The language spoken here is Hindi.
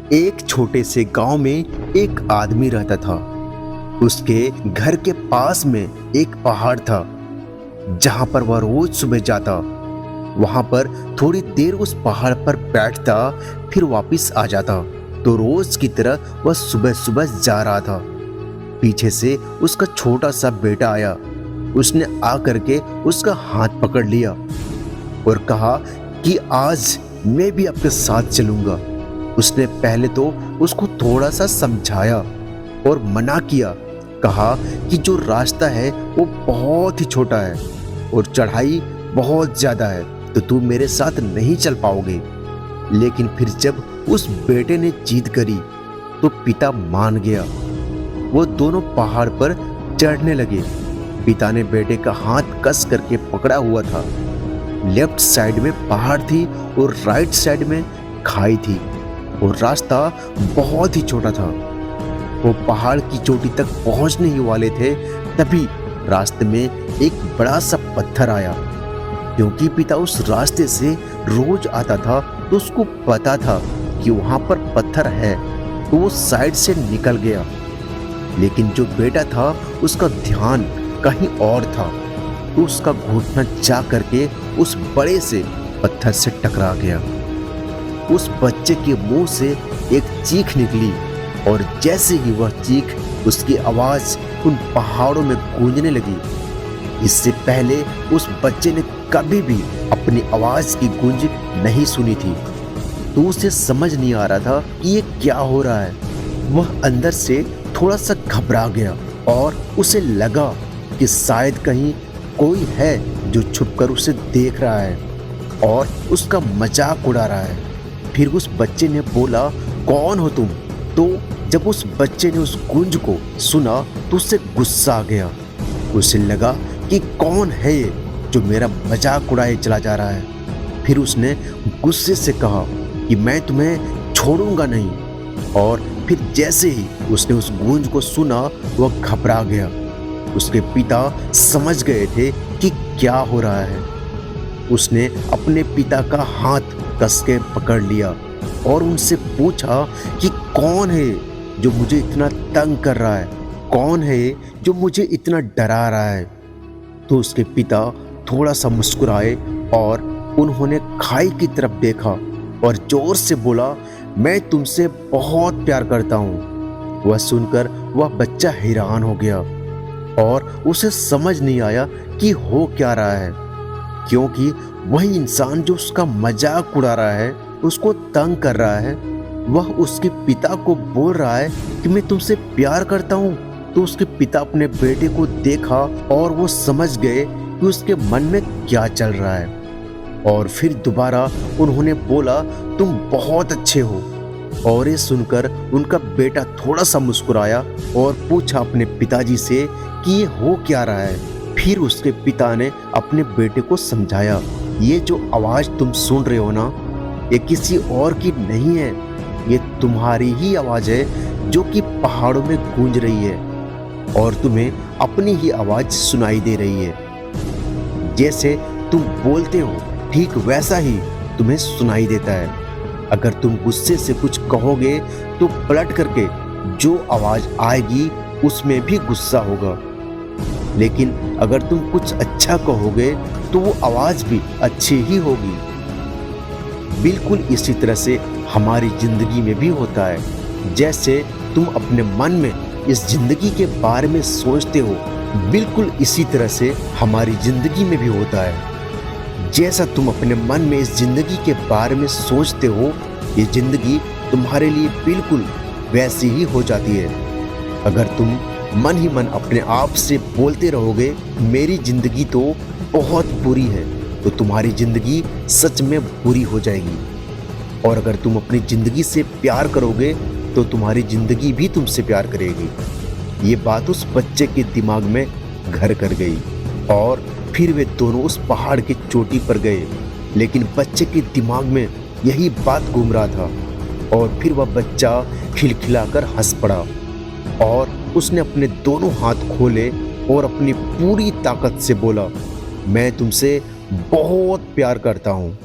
एक छोटे से गांव में एक आदमी रहता था। उसके घर के पास में एक पहाड़ था जहां पर वह रोज सुबह जाता। वहां पर थोड़ी देर उस पहाड़ पर बैठता, फिर वापस आ जाता। तो रोज की तरह वह सुबह सुबह जा रहा था। पीछे से उसका छोटा सा बेटा आया। उसने आकर के उसका हाथ पकड़ लिया और कहा कि आज मैं भी आपके साथ चलूंगा। उसने पहले तो उसको थोड़ा सा समझाया और मना किया। कहा कि जो रास्ता है वो बहुत ही छोटा है और चढ़ाई बहुत ज्यादा है, तो तू मेरे साथ नहीं चल पाओगे। लेकिन फिर जब उस बेटे ने जिद करी तो पिता मान गया। वो दोनों पहाड़ पर चढ़ने लगे। पिता ने बेटे का हाथ कस करके पकड़ा हुआ था। लेफ्ट साइड में पहाड़ थी और राइट साइड में खाई थी और रास्ता बहुत ही छोटा था। वो पहाड़ की चोटी तक पहुंचने ही वाले थे, तभी रास्ते में एक बड़ा सा पत्थर आया। क्योंकि पिता उस रास्ते से रोज आता था तो उसको पता था कि वहां पर पत्थर है, तो वो साइड से निकल गया। लेकिन जो बेटा था उसका ध्यान कहीं और था, तो उसका घुटना जा करके उस बड़े से पत्थर से टकरा गया। उस बच्चे के मुंह से एक चीख निकली और जैसे ही वह चीख, उसकी आवाज उन पहाड़ों में गूंजने लगी। इससे पहले उस बच्चे ने कभी भी अपनी आवाज की गूंज नहीं सुनी थी, तो उसे समझ नहीं आ रहा था कि ये क्या हो रहा है। वह अंदर से थोड़ा सा घबरा गया और उसे लगा कि शायद कहीं कोई है जो छुपकर उसे देख रहा है और उसका मजाक उड़ा रहा है। फिर उस बच्चे ने बोला, कौन हो तुम? तो जब उस बच्चे ने उस गूंज को सुना तो उसे गुस्सा आ गया। उसे लगा कि कौन है ये जो मेरा मजाक उड़ाए चला जा रहा है। फिर उसने गुस्से से कहा कि मैं तुम्हें छोड़ूंगा नहीं। और फिर जैसे ही उसने उस गूंज को सुना, वह घबरा गया। उसके पिता समझ गए थे कि क्या हो रहा है। उसने अपने पिता का हाथ कस के पकड़ लिया और उनसे पूछा कि कौन है जो मुझे इतना तंग कर रहा है, कौन है जो मुझे इतना डरा रहा है। तो उसके पिता थोड़ा सा मुस्कुराए और उन्होंने खाई की तरफ देखा और जोर से बोला, मैं तुमसे बहुत प्यार करता हूँ। वह सुनकर वह बच्चा हैरान हो गया और उसे समझ नहीं आया कि हो क्या रहा है, क्योंकि वही इंसान जो उसका मजाक उड़ा रहा है, उसको तंग कर रहा है, वह उसके पिता को बोल रहा है कि मैं तुमसे प्यार करता हूँ। तो उसके पिता अपने बेटे को देखा और वो समझ गए कि उसके मन में क्या चल रहा है। और फिर दोबारा उन्होंने बोला, तुम बहुत अच्छे हो। और ये सुनकर उनका बेटा थोड़ा सा मुस्कुराया और पूछा अपने पिताजी से कि ये हो क्या रहा है। फिर उसके पिता ने अपने बेटे को समझाया, ये जो आवाज तुम सुन रहे हो ना, ये किसी और की नहीं है, ये तुम्हारी ही आवाज है जो कि पहाड़ों में गूंज रही है और तुम्हें अपनी ही आवाज सुनाई दे रही है। जैसे तुम बोलते हो ठीक वैसा ही तुम्हें सुनाई देता है। अगर तुम गुस्से से कुछ कहोगे तो पलट करके जो आवाज आएगी उसमें भी गुस्सा होगा, लेकिन अगर तुम कुछ अच्छा कहोगे तो वो आवाज भी अच्छी ही होगी। बिल्कुल इसी तरह से हमारी जिंदगी में भी होता है। जैसे तुम अपने मन में इस जिंदगी के बारे में सोचते हो, बिल्कुल इसी तरह से हमारी जिंदगी में भी होता है। जैसा तुम अपने मन में इस जिंदगी के बारे में सोचते हो, ये जिंदगी तुम्हारे लिए बिल्कुल वैसी ही हो जाती है। अगर तुम मन ही मन अपने आप से बोलते रहोगे, मेरी जिंदगी तो बहुत बुरी है, तो तुम्हारी जिंदगी सच में बुरी हो जाएगी। और अगर तुम अपनी जिंदगी से प्यार करोगे तो तुम्हारी जिंदगी भी तुमसे प्यार करेगी। ये बात उस बच्चे के दिमाग में घर कर गई और फिर वे दोनों उस पहाड़ की चोटी पर गए। लेकिन बच्चे के दिमाग में यही बात घूम रहा था और फिर वह बच्चा खिलखिलाकर हंस पड़ा और उसने अपने दोनों हाथ खोले और अपनी पूरी ताकत से बोला, मैं तुमसे बहुत प्यार करता हूँ।